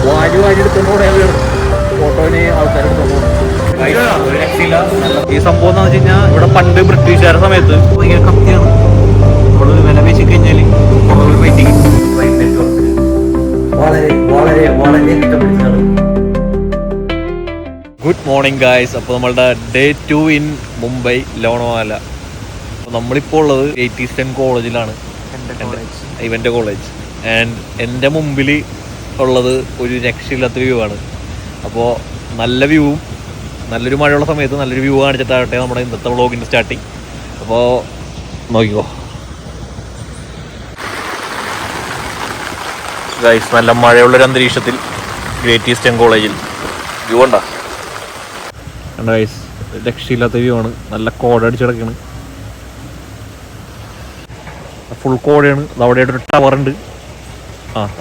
വാരി വാരി എടുത്തോണ്ട് ഫോട്ടോന് ആൾക്കാരെടുത്തോണ്ട് ഈ സംഭവം എന്ന് വെച്ച് കഴിഞ്ഞാൽ ഇവിടെ പണ്ട് ബ്രിട്ടീഷുകാരുടെ സമയത്ത് ഭയങ്കര കത്തിയാണ്. നമ്മള് വില വെച്ച് കഴിഞ്ഞാല് റേറ്റിംഗ് വളരെ വളരെ വളരെ ഇഷ്ടപ്പെട്ടതാണ്. Good morning guys. അപ്പോൾ നമ്മളുടെ ഡേ 2 ഇൻ മുംബൈ ലോണവാല. അപ്പോൾ നമ്മളിപ്പോൾ ഉള്ളത് ഗ്രേറ്റ് ഈസ്റ്റേൺ കോളേജിലാണ്, ഇവൻ്റെ കോളേജ്. ആൻഡ് എൻ്റെ മുമ്പിൽ ഉള്ളത് ഒരു രക്ഷയില്ലാത്ത വ്യൂ ആണ്. അപ്പോൾ നല്ല വ്യൂവും നല്ലൊരു മഴയുള്ള സമയത്ത് നല്ലൊരു വ്യൂ കാണിച്ചിട്ടാകട്ടെ നമ്മുടെ ഇന്നത്തെ വ്ളോഗിൻ്റെ സ്റ്റാർട്ടിങ്. അപ്പോൾ നോക്കിക്കോ ഗൈസ്, നല്ല മഴയുള്ളൊരു അന്തരീക്ഷത്തിൽ ഗ്രേറ്റ് ഈസ്റ്റേൺ കോളേജിൽ വ്യൂ ഉണ്ടോ ഗൈസ്? രക്ഷയില്ലാത്ത വ്യൂ ആണ്. നല്ല കോട അടിച്ച് കിടക്കാണ്, ഫുൾ കോടയാണ്. അവിടെ ഒരു ടവർ ഉണ്ട്.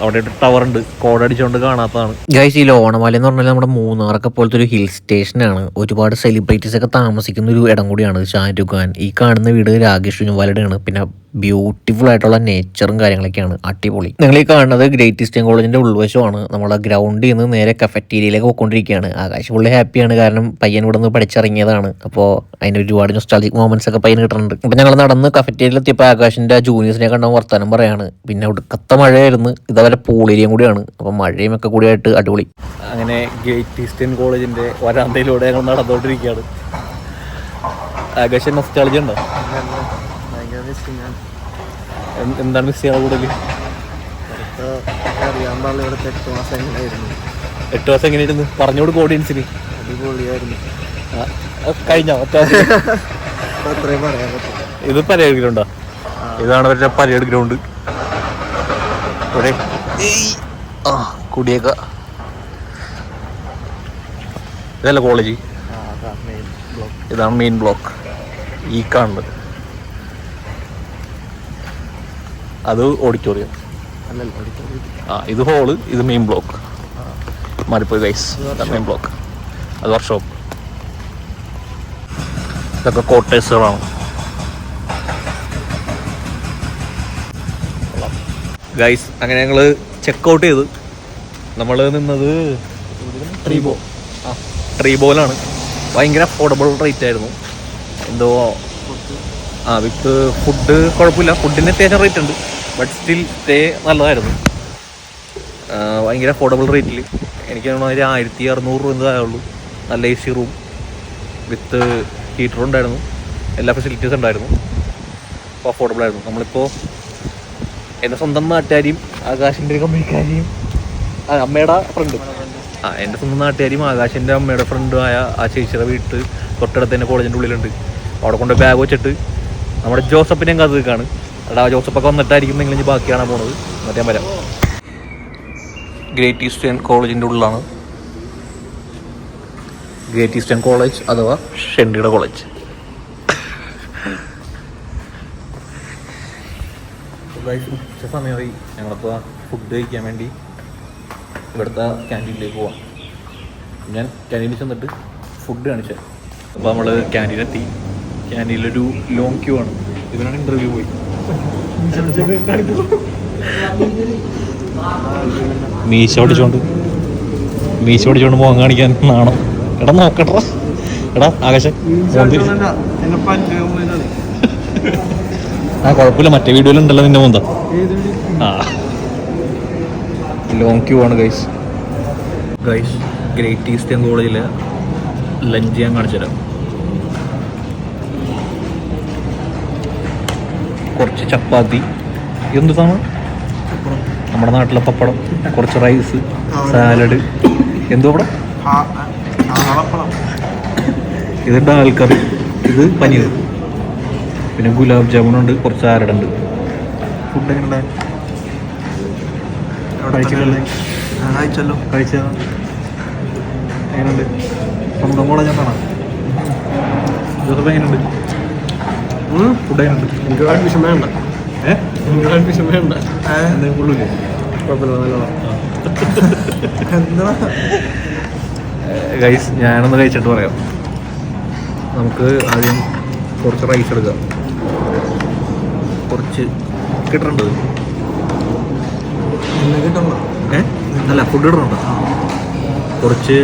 അവിടെ ഒരു ടവർ ഉണ്ട്, കോട അടിച്ചുകൊണ്ട് കാണാത്തതാണ് ഗൈസ്. ഈ ലോണവാല എന്ന് പറഞ്ഞാൽ നമ്മുടെ മൂന്നാറൊക്കെ പോലത്തെ ഒരു ഹിൽ സ്റ്റേഷനാണ്. ഒരുപാട് സെലിബ്രിറ്റീസ് ഒക്കെ താമസിക്കുന്ന ഒരു ഇടം കൂടിയാണ് ഷാരൂഖ് ഖാൻ. ഈ കാണുന്ന വീട് രാകേഷ് ജുൻവാലയുടെ ആണ്. പിന്നെ ബ്യൂട്ടിഫുൾ ആയിട്ടുള്ള നേച്ചറും കാര്യങ്ങളൊക്കെയാണ്, അടിപൊളി. നിങ്ങൾ ഈ കാണുന്നത് ഗ്രേറ്റ് ഈസ്റ്റേൺ കോളേജിന്റെ ഉൾവശമാണ്. നമ്മളെ ഗ്രൗണ്ടിൽ നിന്ന് നേരെ കഫറ്റീരിയയിലേക്ക് പോയിക്കൊണ്ടിരിക്കുകയാണ്. ആകാശ് പുള്ളി ഹാപ്പിയാണ്, കാരണം പയ്യൻ ഇവിടെ നിന്ന് പഠിച്ചിറങ്ങിയതാണ്. അപ്പോൾ അതിന് ഒരുപാട് നൊസ്റ്റാൾജിക് മൊമെന്റ്സ് ഒക്കെ പയ്യന് കിട്ടുന്നുണ്ട്. അപ്പോൾ ഞങ്ങൾ നടന്ന് കഫറ്റീരിയയിൽ എത്തിയപ്പോൾ ആകാശിന്റെ ജൂനിയേഴ്സിനെ കണ്ട വർത്താനം പറയാണ്. പിന്നെ ഒടുക്കത്ത മഴയായിരുന്നു. ഇതേപോലെ പൂൾ ഏരിയയും കൂടിയാണ്. അപ്പോൾ മഴയും ഒക്കെ കൂടിയായിട്ട് അടിപൊളി. അങ്ങനെ ഗ്രേറ്റ് ഈസ്റ്റേൺ കോളേജിന്റെ വരാന്തയിലൂടെ ഞങ്ങൾ നടന്നുകൊണ്ടിരിക്കുകയാണ്. ആകാശം നൊസ്റ്റാൾജി ഉണ്ടോ? എന്താണ് മിസ് ചെയ്യാൻ കൂടുതൽ? 8 മാസം എങ്ങനെയായിരുന്നു? പറഞ്ഞോട് ഓഡിയൻസിന്. അടിപൊളിയായിരുന്നു. കഴിഞ്ഞോ? ഇത് പരേഡ് ഗ്രൗണ്ടാ. ഇതാണ് അവരുടെ പരേഡ് ഗ്രൗണ്ട്. കുടിയേക്ക ഇതല്ല കോളേജ്, ഇതാണ് മെയിൻ ബ്ലോക്ക്. ഈ കാണുന്നത് അത് ഓഡിറ്റോറിയം. ഇത് ഹോള്, ഇത് മെയിൻ ബ്ലോക്ക്. മാറിപ്പോയി ഗൈസ്, മെയിൻ ബ്ലോക്ക്. അത് വർക്ക്ഷോപ്പ്. ഇതൊക്കെ ക്വാർട്ടേഴ്സുകളാണ് ഗൈസ്. അങ്ങനെ ഞങ്ങൾ ചെക്ക് ഔട്ട് ചെയ്ത് നമ്മൾ നിന്നത് ട്രീബോയിലാണ്. ഭയങ്കര അഫോർഡബിൾ റേറ്റ് ആയിരുന്നു. എന്തോ വിത്ത് ഫുഡ് കുഴപ്പമില്ല, ഫുഡിന് അത്യാവശ്യം റേറ്റ് ഉണ്ട്. ബട്ട് സ്റ്റിൽ സ്റ്റേ നല്ലതായിരുന്നു. ഭയങ്കര അഫോർഡബിൾ റേറ്റിൽ. എനിക്ക് തോന്നുന്നു 1600 രൂപ എന്തായുള്ളൂ. നല്ല AC റൂം വിത്ത് ഹീറ്ററും ഉണ്ടായിരുന്നു, എല്ലാ ഫെസിലിറ്റീസും ഉണ്ടായിരുന്നു. അപ്പോൾ അഫോർഡബിൾ ആയിരുന്നു. നമ്മളിപ്പോൾ എൻ്റെ സ്വന്തം നാട്ടുകാരിയും ആകാശിൻ്റെ കമ്പനിക്കാരിയും അമ്മയുടെ ഫ്രണ്ട്, എൻ്റെ സ്വന്തം നാട്ടുകാരിയും ആകാശിൻ്റെ അമ്മയുടെ ഫ്രണ്ടുമായ ആ ചേച്ചിയുടെ വീട്ട് തൊട്ടടുത്ത് തന്നെ കോളേജിൻ്റെ ഉള്ളിലുണ്ട്. അവിടെ കൊണ്ട് ബാഗ് വെച്ചിട്ട് നമ്മുടെ ജോസഫിനെയും കഥ നിൽക്കുകയാണ്. അവിടെ ജോസഫൊക്കെ വന്നിട്ടായിരിക്കും നിങ്ങൾ ഇനി ബാക്കി കാണാൻ പോണത്. എന്നിട്ട് ഞാൻ വരാം. ഗ്രേറ്റ് ഈസ്റ്റേൺ കോളേജിൻ്റെ ഉള്ളിലാണ്. ഗ്രേറ്റ് ഈസ്റ്റേൺ കോളേജ് അഥവാ ഷെൻഡിയുടെ കോളേജ്. ഉച്ച സമയമായി. ഞങ്ങളിപ്പോൾ ഫുഡ് കഴിക്കാൻ വേണ്ടി ഇവിടുത്തെ ക്യാൻറ്റീനിലേക്ക് പോവാം. ഞാൻ ക്യാൻറ്റീനിൽ ചെന്നിട്ട് ഫുഡ് കാണിച്ചത്. അപ്പോൾ നമ്മൾ ക്യാൻറ്റീനെത്തി. ക്യാൻറ്റീനിലൊരു ലോങ് ക്യൂ ആണ്. ഇവനാണ് ഇൻ്റർവ്യൂ പോയി. മീശ പഠിച്ചോണ്ട് പോകാൻ കാണിക്കാൻ നാണം. എടാ നോക്കട്ടെ, എടാ ആകാശം കുഴപ്പമില്ല, മറ്റേ വീഡിയോയിലുണ്ടല്ലോ നിന്റെ മുന്ത. ലോങ് ക്യൂ ആണ് ഗൈസ്. ഗ്രേറ്റ് ഈസ്റ്റേൺ കോളേജിൽ ലഞ്ച് ഞാൻ കാണിച്ചു തരാം. കുറച്ച് ചപ്പാത്തി, എന്ത് സാധനം നമ്മുടെ നാട്ടിലെ പപ്പടം, കുറച്ച് റൈസ്, സാലഡ്, എന്തോ അവിടെ ഇത് ഡാൽ കറി, ഇത് പനീർ, പിന്നെ ഗുലാബ് ജാമുനുണ്ട്, കുറച്ച് സാലഡുണ്ട്. ഫുഡ് എങ്ങനെ കഴിച്ചോ? എങ്ങനെയുണ്ട്? സ്വന്തം കോളേജ് എന്താണ് ജോസഫ്? എങ്ങനെയുണ്ട് ഫുഡ്? എങ്ങനെയുണ്ട്? അഡ്മിഷൻ വേണ്ട. അഡ്മിഷൻ വേണ്ട. എന്തെങ്കിലും കൊള്ളൂല്ലേ? കുഴപ്പമില്ല, നല്ലതാ. ഗൈസ്, ഞാനൊന്ന് കഴിച്ചിട്ട് പറയാം. നമുക്ക് ആദ്യം കുറച്ച് റൈസ് എടുക്കാം. കുറച്ച് കിട്ടുന്നുണ്ട്. അല്ല ഫുഡ് ഇടുന്നുണ്ട്. കുറച്ച്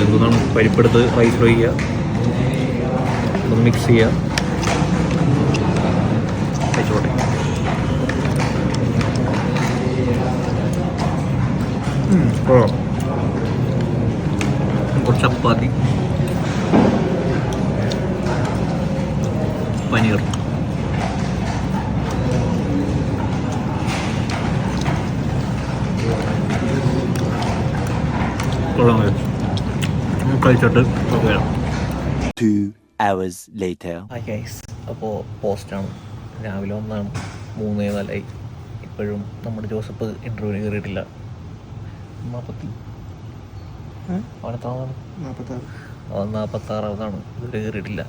എന്താണ് പരിപ്പെടുത്ത് റൈസ് ഒഴിക്കുക, ഒന്ന് മിക്സ് ചെയ്യുക, കഴിച്ചോട്ടെ. കുറച്ച് ചപ്പാത്തി, പനീർ, കഴിച്ചിട്ട് വരാം. 2 hours later. ഹായ് ഗൈസ്, അപ്പോൾ പോസ്റ്റാണ്. രാവിലെ ഒന്നാണ്, 3:04 ഇപ്പോഴും നമ്മുടെ ജോസഫ് ഇൻ്റർവ്യൂവിന് കയറിയിട്ടില്ല. 46 ഇതുവരെ കയറിയിട്ടില്ല.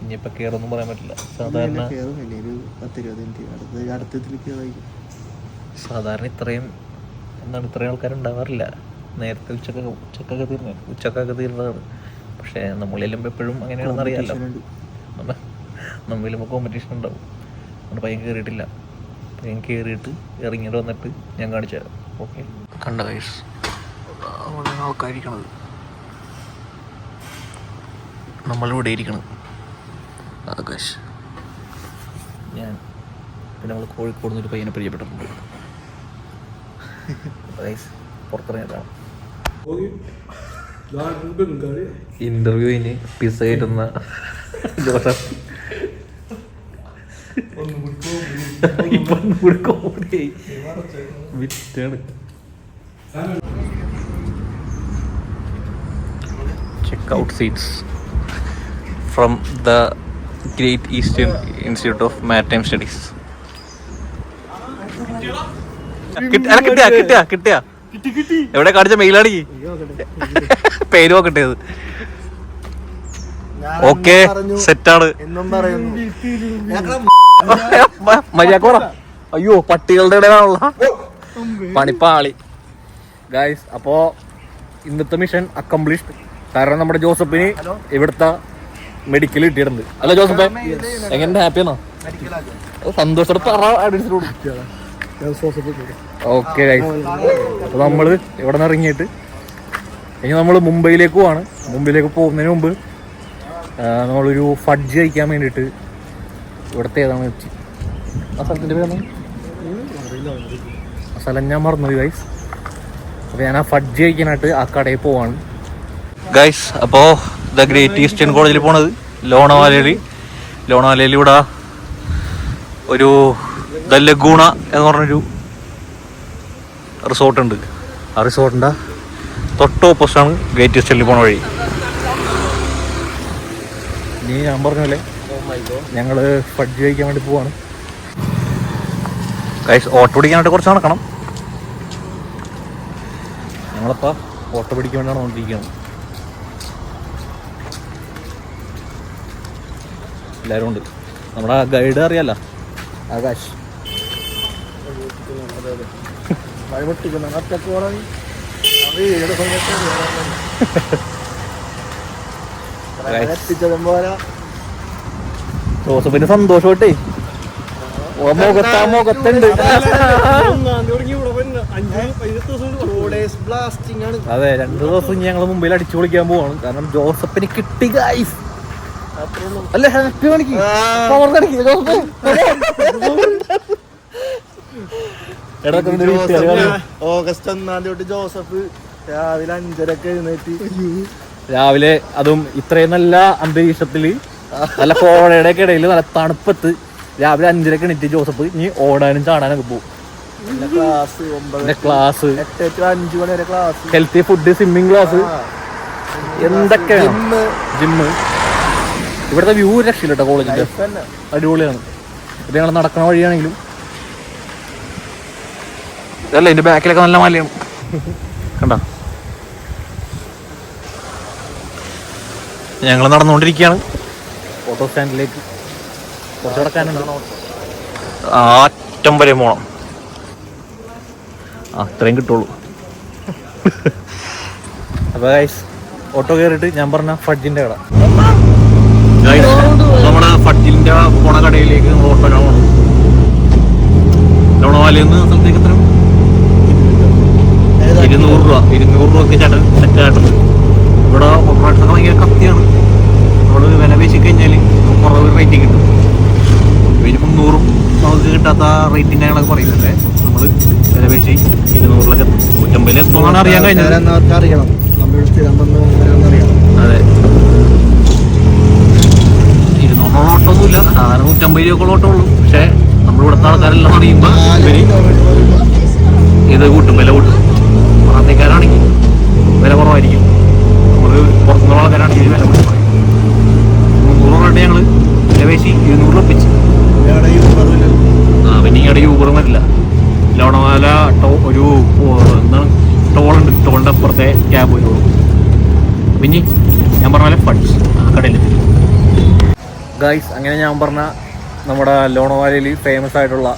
ഇനിയിപ്പോൾ കയറൊന്നും പറയാൻ പറ്റില്ല. സാധാരണ ഇത്രയും ആൾക്കാരുണ്ടാവാറില്ല. നേരത്തെ ഉച്ചക്കൊക്കെ തീർന്നതാണ്. പക്ഷേ നമ്മളിലുമ്പോൾ എപ്പോഴും അങ്ങനെയാണെന്ന് അറിയാമല്ലോ. നമ്മളിലുമ്പോൾ കോമ്പറ്റീഷൻ ഉണ്ടാവും. നമ്മുടെ പയ്യൻ കയറിയിട്ടില്ല. പയ്യൻ കയറിയിട്ട് ഇറങ്ങിയിട്ട് വന്നിട്ട് ഞാൻ കാണിച്ചു തരാം. ഓക്കെ, കണ്ട ഗൈസ് ആൾക്കാരിക്കണത്, നമ്മളിവിടെ ഇരിക്കണം. ആകാശ്, ഞാൻ പിന്നെ നമ്മൾ കോഴിക്കോട് നിന്നൊരു പയ്യനെ പരിചയപ്പെട്ടിട്ടുണ്ട്. ഗൈസ് പുറത്തിറങ്ങിയതാണ്. ഇന്റർവ്യൂവിന് പിസ കിട്ടുന്ന ജോസഫ് വിറ്റാണ്. Check out seats from the Great Eastern Institute of Maritime Studies. കിട്ടിയ എവിടെ കാണിച്ച മെയിലാണ് പേര് നോക്കട്ടേത്. ഓക്കെ, സെറ്റാണ്. മര്യാദ. അയ്യോ, പട്ടികളുടെ ഇടയിലാണുള്ള പണിപ്പാളി ഗൈസ്. അപ്പോ ഇന്നത്തെ മിഷൻ അക്കംപ്ലിഷ്ഡ്. കാരണം നമ്മുടെ ജോസഫിന് ഇവിടുത്തെ മെഡിക്കൽ കിട്ടിയിട്ടുണ്ട്. അല്ല ജോസഫേ, എങ്ങനെ ഹാപ്പിയാണോ? സന്തോഷത്തോടെ പറ. ഓക്കെ ഗൈസ്, അപ്പൊ നമ്മള് ഇവിടെ നിന്ന് ഇറങ്ങിയിട്ട് ഇനി നമ്മൾ മുംബൈയിലേക്ക് പോവാണ്. മുംബൈയിലേക്ക് പോകുന്നതിന് മുമ്പ് നമ്മളൊരു ഫഡ്ജ് കഴിക്കാൻ വേണ്ടിയിട്ട് ഇവിടുത്തെ ഏതാണ് ആ സ്ഥലത്തിൻ്റെ പേരാണ്? ആ സ്ഥലം ഞാൻ മറന്നുപോയി ഗൈസ്. അപ്പോൾ ഞാൻ ആ ഫഡ്ജ് കഴിക്കാനായിട്ട് ആ കടയിൽ പോവാണ് ഗൈസ്. അപ്പോൾ ദ ഗ്രേറ്റ് ഈസ്റ്റേൺ കോളേജിൽ പോണത് ലോണവാലയിൽ ഇവിടെ ഒരു ദ ലഗൂണ എന്ന് പറഞ്ഞൊരു റിസോർട്ടുണ്ട്. ആ റിസോർട്ടിൻ്റെ തൊട്ട് ഓപ്പോസിറ്റാണ് ഗ്രേറ്റ് ഈസ്റ്റേണിൽ പോണ വഴി. ഇനി ഞാൻ പറഞ്ഞല്ലേ, ഞങ്ങൾ ഫഡ്ജ് കഴിക്കാൻ വേണ്ടി പോവാണ് ഗൈസ്. ഓട്ടോ പിടിക്കാനായിട്ട് കുറച്ച് നടക്കണം. ഞങ്ങളിപ്പോൾ ഓട്ടോ പിടിക്കാൻ വേണ്ടിയാണ് നോക്കിയിരിക്കുകയാണ്. എല്ലാവരും ഉണ്ട്. നമ്മുടെ ഗൈഡ് അറിയാലോ, ആകാശ്. ജോസഫിന് സന്തോഷമായിട്ടേ മുഖത്തുണ്ട്. അതെ, 2 ദിവസം ഞങ്ങൾ മുംബൈയിൽ അടിച്ചു പൊളിക്കാൻ പോവാണ്. കാരണം ജോസഫിന് കിട്ടി ഗൈസ്. അല്ല, ഹാപ്പി കാണിക്കും. ഓഗസ്റ്റ് 1 ജോസഫ് രാവിലെ 5:30 എഴുന്നേറ്റ്, രാവിലെ അതും ഇത്രയും നല്ല അന്തരീക്ഷത്തില്, നല്ല കോടയുടെ ഒക്കെ ഇടയിൽ നല്ല തണുപ്പത്ത് രാവിലെ 5:30 എണീറ്റ് ജോസഫ് ഇനി ഓടാനും ചാടാനൊക്കെ പോകും. ക്ലാസ് 8 to 5 മണി വരെ class, healthy food, swimming class, എന്തൊക്കെയാണ്, ജിമ്മ്. ഇവിടുത്തെ വ്യൂ രക്ഷയില്ല കേട്ടോ കോളേജിന്റെ, അടിപൊളിയാണ്. ഇത് ഞങ്ങൾ നടക്കണ വഴിയാണെങ്കിലും അല്ല, ഇതിന്റെ ബാക്കിലൊക്കെ നല്ല മലയാണ് കണ്ട. ഞങ്ങൾ നടന്നുകൊണ്ടിരിക്കുകയാണ് ഓട്ടോ സ്റ്റാൻഡിലേക്ക്. കുറച്ച് കിടക്കാനുണ്ടാണോ, അറ്റം വരെ പോണം. അത്രയും കിട്ടുള്ളൂ. അപ്പൊ ഗൈസ്, ഓട്ടോ കയറിയിട്ട് ഞാൻ പറഞ്ഞ ഫഡ്ജിന്റെ കട, നമ്മുടെ ഫഡ്ജിന്റെ പോണ കടയിലേക്ക് ഓട്ടോ പോകണം. ലോണവാലയിൽ നിന്ന് സ്ഥലത്തേക്ക് എത്ര 200 രൂപയ്ക്ക് ചേട്ടൻ സെറ്റായിട്ടുണ്ട്. ഇവിടെ ഓപ്പറേറ്ററൊക്കെ ഭയങ്കര കത്തിയാണ്. നമ്മൾ വില പേശി കഴിഞ്ഞാൽ കുറവ് റേറ്റിൽ കിട്ടും. ഇവര് 300 നമുക്ക് കിട്ടാത്ത റേറ്റിൻ്റെ ഞങ്ങളൊക്കെ പറയുന്നുണ്ട്. നമ്മൾ വില പേശി 200 150 എത്തുമെന്നാണ് അറിയാൻ കഴിഞ്ഞത്. അറിയണം അതെ, 200 ഓട്ടമൊന്നുമില്ല, സാധാരണ 150 രൂപ ഓട്ടമേ ഉള്ളൂ. പക്ഷേ നമ്മളിവിടുത്തെ ആൾക്കാരെല്ലാം അറിയുമ്പോൾ ഇവര് ഇത് കൂട്ടും, വില കൂട്ടും. പുറത്തേക്കാരാണെങ്കിൽ വില കുറവായിരിക്കും. നമ്മൾ പുറത്തുനിന്നുള്ള ആൾക്കാരാണെങ്കിൽ വില കൂട്ടി പറയും. 300 രൂപ ഞങ്ങൾ വില പേശി 200 ഒപ്പിച്ച്. പിന്നെ ഇങ്ങടെ യൂബറും വരില്ല. ലോണവാല ഒരു എന്താണ് ടോളുണ്ട്, ടോളിൻ്റെ അപ്പുറത്തെ ക്യാബ് വരുള്ളൂ. പിന്നെ ഞാൻ പറഞ്ഞ പോലെ ഫഡ്സ് കടയിൽ ഗൈസ്. അങ്ങനെ ഞാൻ പറഞ്ഞ നമ്മുടെ ലോണവാലയിൽ ഫേമസ് ആയിട്ടുള്ള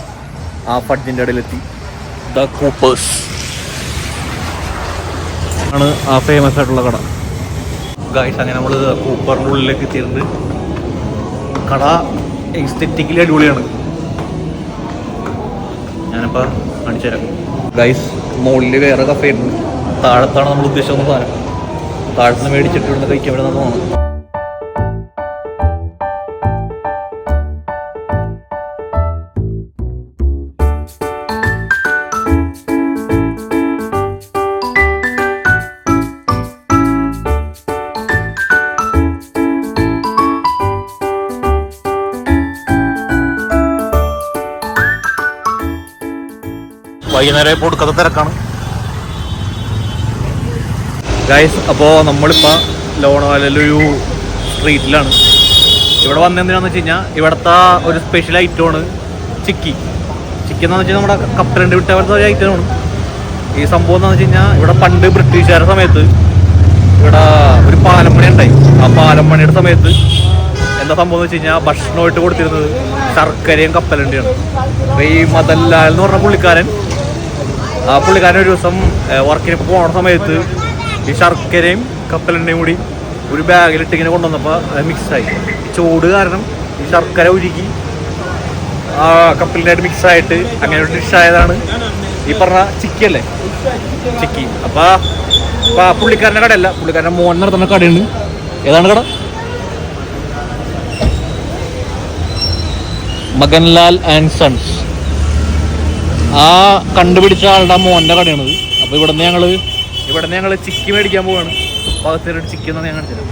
ആ ഫഡ്ജിൻ്റെ ഇടയിലെത്തി. ദ കൂപ്പേഴ്സ് ആണ് ആ ഫേമസ് ആയിട്ടുള്ള കട ഗൈസ്. അങ്ങനെ നമ്മൾ കൂപ്പറിൻ്റെ ഉള്ളിലേക്ക് എത്തിയിട്ടുണ്ട്. കട എസ്തെറ്റിക്കലി അടിപൊളിയാണ്. ഞാനിപ്പോൾ കാണിച്ചു തരാം ഗൈസ്. മുകളിൽ വേറെ കഫേ ഉണ്ട്, താഴത്താണ് നമ്മൾ ഉദ്ദേശിക്കുന്ന സാധനം. താഴത്തുനിന്ന് മേടിച്ചിട്ട് ഇവിടുന്ന് കഴിക്കാൻ വേണ്ടി തോന്നുന്നു. വൈകുന്നേരം ഇപ്പോൾ കൊടുക്കാത്ത തിരക്കാണ് ഗൈസ്. അപ്പോൾ നമ്മളിപ്പോൾ ലോണവാലയിലൊരു സ്ട്രീറ്റിലാണ്. ഇവിടെ വന്നെന്തിനാന്ന് വെച്ച് കഴിഞ്ഞാൽ ഇവിടുത്തെ ഒരു സ്പെഷ്യൽ ഐറ്റമാണ് ചിക്കി. ചിക്കി എന്ന് വെച്ച് കഴിഞ്ഞാൽ നമ്മുടെ കപ്പലണ്ടി വിട്ട പോലത്തെ ഒരു ഐറ്റമാണ്. ഈ സംഭവം എന്താണെന്ന് വെച്ച് കഴിഞ്ഞാൽ ഇവിടെ പണ്ട് ബ്രിട്ടീഷുകാരുടെ സമയത്ത് ഇവിടെ ഒരു പാലം പണി ഉണ്ടായി. ആ പാലം പണിയുടെ സമയത്ത് എന്താ സംഭവം എന്ന് വെച്ച് കഴിഞ്ഞാൽ ഭക്ഷണമായിട്ട് കൊടുത്തിരുന്നത് ശർക്കരയും കപ്പലണ്ടിയാണ്. അപ്പോൾ ഈ മദൻലാൽ എന്ന് പറഞ്ഞ പുള്ളിക്കാരൻ ഒരു ദിവസം വർക്കിന് പോണ സമയത്ത് ഈ ശർക്കരയും കപ്പലണ്ടിയും കൂടി ഒരു ബാഗിലിട്ട് ഇങ്ങനെ കൊണ്ടുവന്നപ്പോൾ അത് മിക്സായി. ചൂട് കാരണം ഈ ശർക്കര ഉരുകി ആ കപ്പലിനായിട്ട് മിക്സായിട്ട് അങ്ങനെ ഒരു ഡിഷായതാണ് ഈ പറഞ്ഞ ചിക്കി അല്ലേ, ചിക്കി. അപ്പോൾ പുള്ളിക്കാരൻ്റെ കടയല്ല, പുള്ളിക്കാരൻ്റെ മോൻ നടത്തുന്ന കടയുണ്ട്. ഏതാണ് കട? മകൻലാൽ ആൻഡ് സൺസ്. ആ കണ്ടുപിടിച്ച ആളുടെ മോൻ്റെ കടയാണത്. അപ്പോൾ ഇവിടുന്ന് ഞങ്ങൾ ചിക്കി മേടിക്കാൻ പോവാണ്. ഭാഗത്തേക്ക് ചിക്കി എന്നാണ് ഞാൻ കാണിച്ചത്.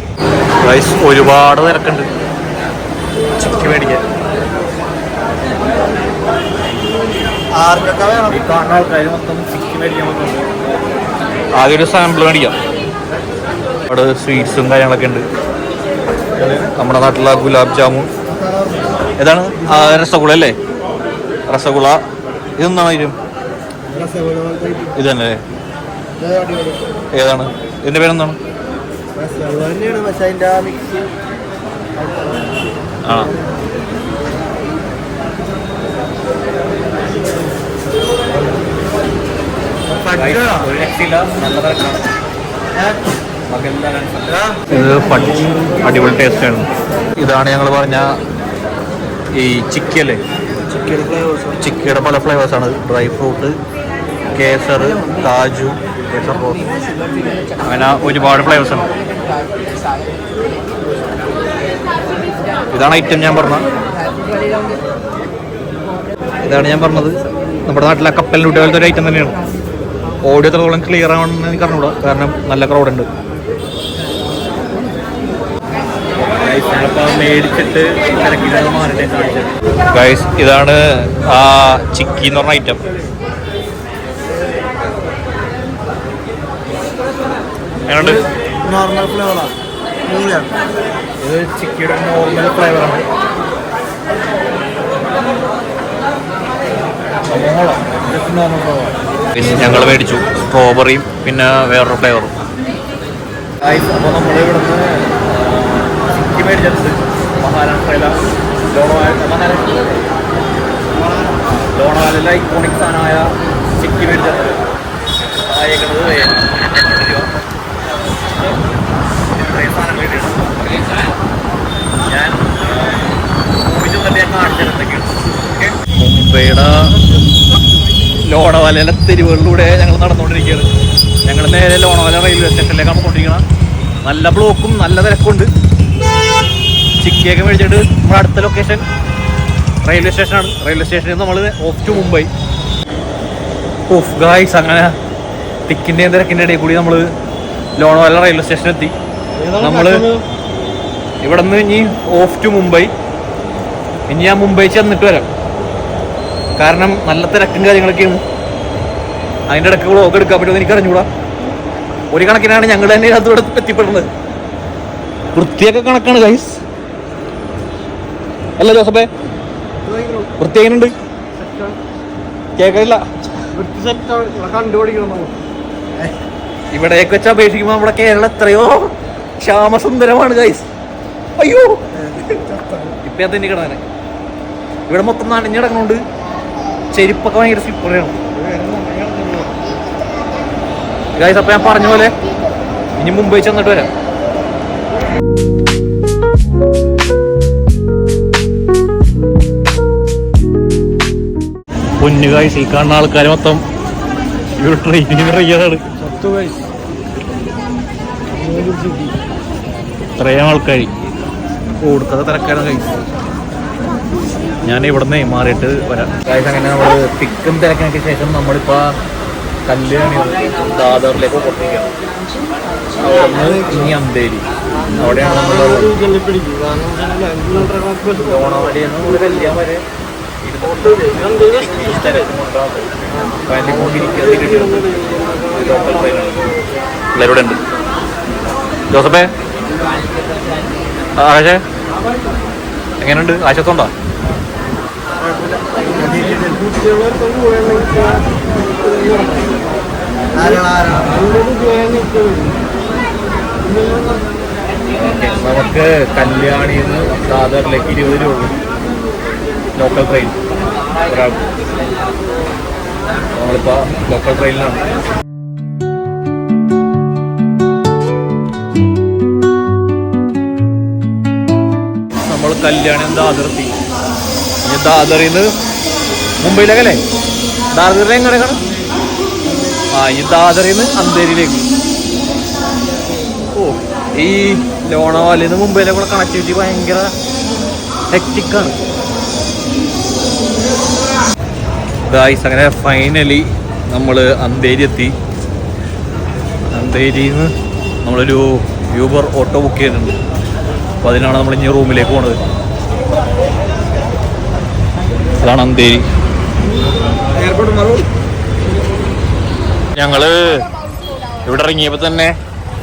ഒരുപാട് തിരക്കുണ്ട് ചിക്കി മേടിക്കാൻ. ഈ കാണുന്ന ആൾക്കാർ മൊത്തം ചിക്കി മേടിക്കാൻ പോകുന്നുണ്ട്. ആദ്യം ഒരു സാമ്പിൾ മേടിക്കാം. അവിടെ സ്വീറ്റ്സും കാര്യങ്ങളൊക്കെ ഉണ്ട്. നമ്മുടെ നാട്ടിലുള്ള ഗുലാബ് ജാമുൻ, ഏതാണ് രസഗുള അല്ലേ? രസഗുള. ഇതെന്താണ് ഇത്? ഇത് തന്നെ അല്ലേ? ഏതാണ് ഇതിൻ്റെ പേരെന്താണ്? ആ ഇത് ഫഡ്ജ് അടിപൊളി ടേസ്റ്റാണ്. ഇതാണ് ഞങ്ങൾ പറഞ്ഞ ഈ ചിക്കി അല്ലേ? ചിക്കിയുടെ പല ഫ്ലേവേഴ്സാണ്. ഡ്രൈ ഫ്രൂട്ട്, കേസർ, കാജു, കേസർ റോസ്, അങ്ങനെ ഒരുപാട് ഫ്ലേവേഴ്സാണ്. ഇതാണ് ഐറ്റം ഞാൻ പറഞ്ഞത്. നമ്മുടെ നാട്ടിലെ കപ്പലിൻ്റെ കുട്ടി പോലത്തെ ഒരു ഐറ്റം തന്നെയാണ്. ഓഡിയോ എത്രത്തോളം ക്ലിയർ ആണെന്ന് എനിക്ക് അറിഞ്ഞൂടാ, കാരണം നല്ല ക്രൗഡുണ്ട്. മേടിച്ചിട്ട് ഗൈസ്, ഇതാണ് ആ ചിക്കി എന്ന് പറഞ്ഞ ഐറ്റം. എങ്ങനെയുണ്ട്? നോർമൽ ഫ്ലേവറാണ്. ഇത് ചിക്കിയുടെ നോർമൽ ഫ്ലേവറാണ്. പിന്നെ ഞങ്ങൾ മേടിച്ചു സ്ട്രോബെറിയും പിന്നെ വേറൊരു ഫ്ലേവറും. അപ്പോൾ നമ്മൾ ഇവിടുന്ന് ചിക്കി മേടിച്ചിട്ടുണ്ട്. മഹാരാഷ്ട്രയിലെ ലോണവാലയിലെ ഐക്കോണിക് സാധനമായ ചിക്കി മേടിച്ചിട്ടുണ്ട്. അയക്കുന്നത് ഇത്രയും സാധനം വേണ്ടിയിട്ടുണ്ട്. ഞാൻ കാണിച്ചിട്ടുണ്ടെങ്കിൽ മുംബൈയുടെ ലോണവാലയിലെ തെരുവുകളിലൂടെ ഞങ്ങൾ നടന്നുകൊണ്ടിരിക്കുകയാണ്. ഞങ്ങൾ നേരെ ലോണാവാല റെയിൽവേ സ്റ്റേഷനിലേക്കാണ് കൊണ്ടിരിക്കണം. നല്ല ബ്ലോക്കും നല്ല തിരക്കുണ്ട്. ചിക്കിയൊക്കെ മേടിച്ചിട്ട് നമ്മുടെ അടുത്ത ലൊക്കേഷൻ റെയിൽവേ സ്റ്റേഷനാണ്. റെയിൽവേ സ്റ്റേഷനിൽ നമ്മൾ of two Mumbai. Of guys, അങ്ങനെ തിക്കിൻ്റെയും തിരക്കിൻ്റെ ഇടയിൽ കൂടി നമ്മൾ ലോണാവാല റെയിൽവേ സ്റ്റേഷനിൽ എത്തി. നമ്മൾ ഇവിടെ നിന്ന് ഇനി ഓഫ് ടു മുംബൈ. ഇനി ഞാൻ മുംബൈ ചെന്നിട്ട് വരാം, കാരണം നല്ല തിരക്കും കാര്യങ്ങളൊക്കെയാണ്. അതിൻ്റെ ഇടയ്ക്ക് വ്ളോഗ് എടുക്കാൻ പറ്റുമെന്ന് എനിക്ക് അറിഞ്ഞുകൂടാ. ഒരു കണക്കിനാണ് ഞങ്ങൾ തന്നെ അതിലൂടെ എത്തിപ്പെടുന്നത്. വൃത്തിയൊക്കെ കണക്കാണ് ഗൈസ്, അല്ല ജോസഫേ? വൃത്തി എങ്ങനെയുണ്ട്? കേൾക്കില്ല. ഇവിടേക്ക് വെച്ച് അപേക്ഷിക്കുമ്പോൾ നമ്മുടെ കേരളം എത്രയോ ശ്യാമസുന്ദരമാണ് ഗൈസ്. അയ്യോ, ഇപ്പം ഞാൻ തന്നെ കിടന്നെ. ഇവിടെ മൊത്തം നനഞ്ഞു കിടക്കണോണ്ട് ചെരുപ്പൊക്കെ ഭയങ്കര സ്ലിപ്പറിയാണ് ഗൈസ്. അപ്പം ഞാൻ പറഞ്ഞ പോലെ ഇനി മുംബൈ ചെന്നിട്ട് വരാം. പൊന്നു ഗൈസ്, ഈ കാണുന്ന ആൾക്കാർ മൊത്തം ഈ ഒരു ട്രെയിനിന് ഇറങ്ങിയതാണ്. ഇത്രയും ആൾക്കാർ കൊടുക്കാതെ തിരക്കാണ് ഗൈസ്. ഞാൻ ഇവിടുന്ന് മാറിയിട്ട് വരാം ഗൈസ്. അങ്ങനെ നമ്മൾ തിക്കും തിരക്കിനൊക്കെ ശേഷം നമ്മളിപ്പോൾ കല്യാണി ദാദറിലേക്ക് പൊട്ടിക്കണം. അവിടെ ഇനി അന്തേരി, അവിടെയാണ് നമ്മൾ ലോണാവാലിയിൽ നിന്ന് കല്യാണം വരെ പിള്ളേരുടെ ഉണ്ട്. ജോസഫേ, ആകാശേ എങ്ങനെയുണ്ട്? ആശത്തുണ്ടോ? നമുക്ക് കല്യാണിയിൽ നിന്ന് ദാദറിലേക്ക് 20 രൂപ ഉള്ളൂ ലോക്കൽ ട്രെയിൻ ഒരാൾക്ക്. നമ്മളിപ്പോൾ ലോക്കൽ ട്രെയിനിലാണ്. നമ്മൾ കല്യാണം ദാദർത്തി. ഇനി ദാദറിൽ നിന്ന് മുംബൈയിലേക്കല്ലേ? ദാദറിൽ എങ്ങനെയാണ്? ഈ ദാദറിൽ നിന്ന് അന്തേരിയിലേക്ക്. ഓ, ഈ ലോണാവാലിൽ നിന്ന് മുംബൈയിലേക്കുള്ള കണക്ടിവിറ്റി ഭയങ്കര ഹെക്റ്റിക്കാണ് ഗായ്സ്. അങ്ങനെ ഫൈനലി നമ്മൾ അന്തേരി എത്തി. അന്തേരിയിൽ നിന്ന് നമ്മളൊരു യൂബർ ഓട്ടോ ബുക്ക് ചെയ്തിട്ടുണ്ട്. അപ്പോൾ അതിനാണ് നമ്മൾ ഇനി റൂമിലേക്ക് പോണത്. അതാണ് അന്തേരി. ഞങ്ങൾ ഇവിടെ ഇറങ്ങിയപ്പോൾ തന്നെ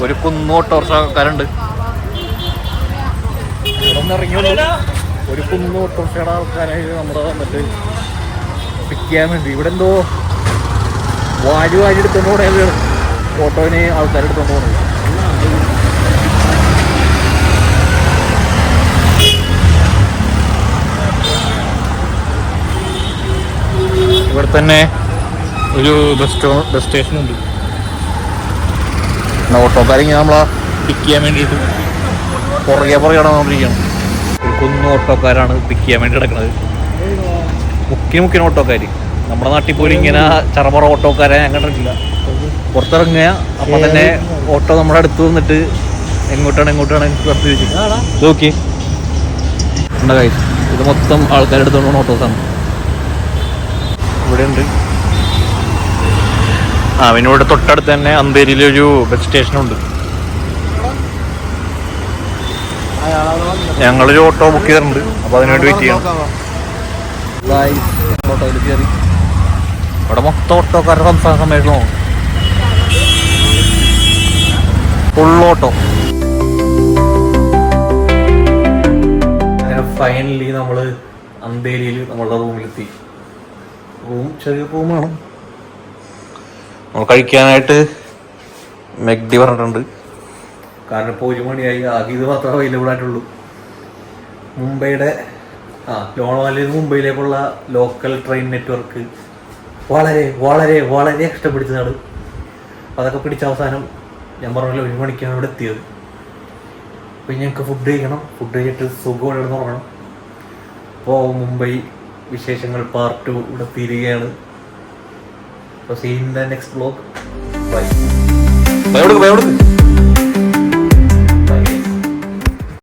ഒരു കുന്ന് ഓട്ടോറിക്ഷക്കാരുണ്ട്. ഇവിടെ നിന്ന് ഇറങ്ങിയുള്ളൂ ഒരു കുന്ന് ഓട്ടോറിക്ഷയുടെ ആൾക്കാരായി നമ്മുടെ വന്നിട്ട് പിക്ക് ചെയ്യാൻ വേണ്ടി. ഇവിടെ എന്തോ വാരി എടുത്തോണ്ട് പോണത്, ഓട്ടോവിന് ആൾക്കാരെടുത്തോണ്ട് പോണത്. ഇവിടെ തന്നെ ഒരു ബസ് സ്റ്റേഷൻ ഉണ്ട്. ഓട്ടോക്കാരിങ്ങനെ നമ്മളെ പിക്ക് ചെയ്യാൻ വേണ്ടിയിട്ട് പുറകെ നടന്നുകൊണ്ടിരിക്കുകയാണ്. ഒരു കുന്ന് ഓട്ടോക്കാരാണ് പിക്ക് ചെയ്യാൻ വേണ്ടി കിടക്കുന്നത്. മുക്കിന് ഓട്ടോക്കാർ. നമ്മുടെ നാട്ടിൽ പോലും ഇങ്ങനെ ചറപറ ഓട്ടോക്കാരെ ഞാൻ കണ്ടിട്ടില്ല. പുറത്തിറങ്ങുക അപ്പം തന്നെ ഓട്ടോ നമ്മുടെ അടുത്ത് വന്നിട്ട് എങ്ങോട്ടാണ് നിർത്തി വെച്ചിട്ട് നോക്കി. ഇത് മൊത്തം ആൾക്കാരെടുത്തോണ്ട് ഓട്ടോസാണ്. ഇവിടെ ഉണ്ട്. പിന്നെ ഇവിടെ തൊട്ടടുത്ത് തന്നെ അന്തേരിയിലൊരു ബസ് സ്റ്റേഷനുണ്ട്. ഞങ്ങളൊരു ഓട്ടോ ബുക്ക് ചെയ്തിട്ടുണ്ട്. അപ്പോൾ അതിനുവേണ്ടി വെയിറ്റ് ചെയ്യണം. ഓട്ടോയിൽ കയറി. ഇവിടെ മൊത്തം ഓട്ടോക്കാരുടെ സംസ്ഥാന സമ്മേളനമോ ഫുൾ ഓട്ടോ. അങ്ങനെ ഫൈനലി നമ്മൾ അന്തേരിയിൽ നമ്മളുടെ റൂമിലെത്തി. റൂം ചെറിയ റൂമാണ്. നമ്മൾ കഴിക്കാനായിട്ട് മെഗ്ഡി പറഞ്ഞിട്ടുണ്ട്. കാരണം ഇപ്പോൾ 1 മണിയായി. ആകെ ഇത് മാത്രമേ അവൈലബിൾ ആയിട്ടുള്ളൂ. മുംബൈയുടെ ലോണാവാലിയിൽ നിന്ന് മുംബൈയിലേക്കുള്ള ലോക്കൽ ട്രെയിൻ നെറ്റ്വർക്ക് വളരെ വളരെ വളരെ കഷ്ടപ്പിടിച്ചതാണ്. അതൊക്കെ പിടിച്ച അവസാനം ഞാൻ പറഞ്ഞല്ലോ 1 മണിക്കാണ് ഇവിടെ എത്തിയത്. അപ്പോൾ ഞങ്ങൾക്ക് ഫുഡ് കഴിക്കണം. ഫുഡ് കഴിച്ചിട്ട് സുഖം ഇടന്ന് ഉറങ്ങണം. അപ്പോൾ മുംബൈ വിശേഷങ്ങൾ പാർട്ട് 2 ഇവിടെ തീരുകയാണ്. So see you in the next vlog. Bye. ഭയം കൊടുക്ക്